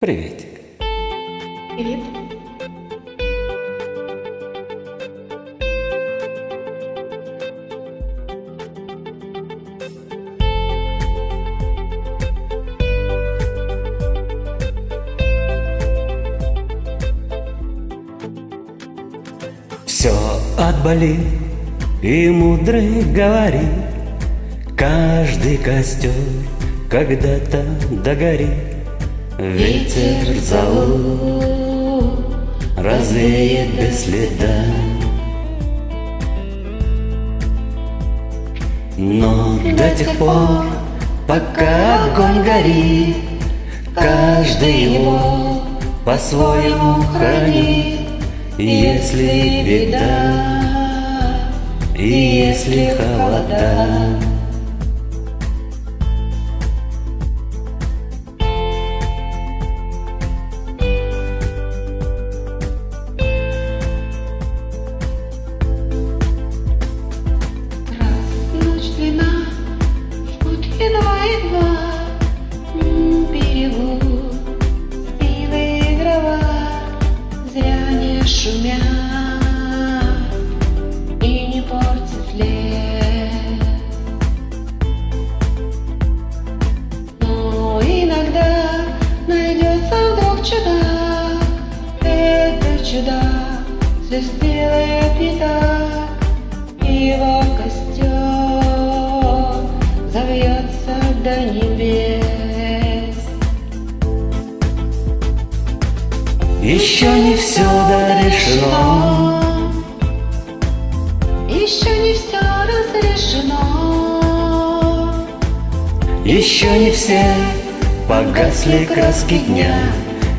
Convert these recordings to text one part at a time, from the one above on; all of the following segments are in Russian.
Приветик. Привет. Все отболит и мудрый говорит, каждый костер когда-то догорит. Ветер зовут развеет без следа, но до тех пор, пока огонь горит, каждый его по-своему хранит. Если беда, и если холода, Ночь длина, жгут едва берегу, спелые дрова зря не шумят и не портят лес. Но иногда найдется вдруг чудак, этот чудак все сделает не так, его костер завьется до небес. еще не все дорешено, Еще не все разрешено, еще не все погасли краски дня,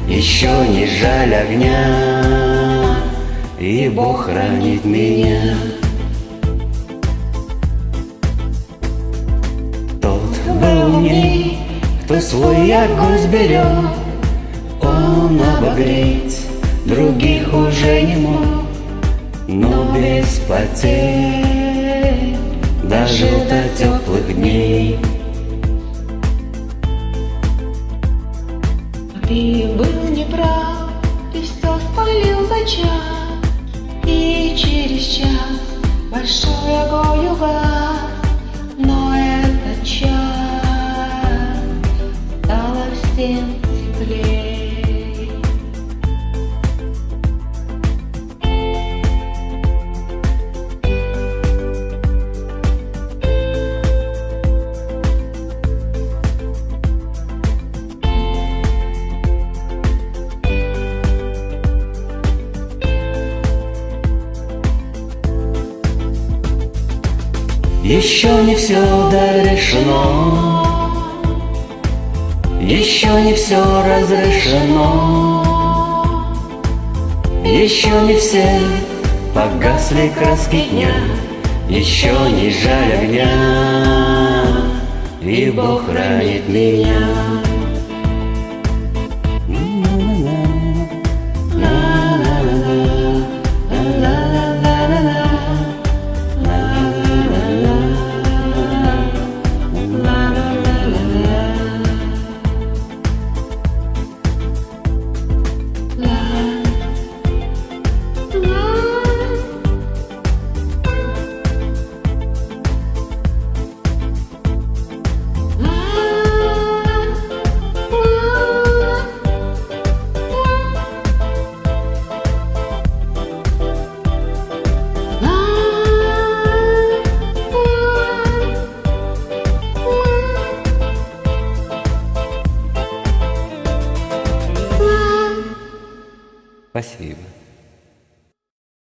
еще не жаль огня, и Бог хранит меня. Тот был умней, кто свой огонь сберег, он обогреть других уже не мог, но без потерь дожил до теплых дней. ты был неправ, ты все спалил за час, и через час большой огонь угас, но этот час стало всем теплей. Еще не все дорешено, еще не все разрешено, еще не все погасли краски дня, еще не жаль огня, и Бог хранит меня. Спасибо.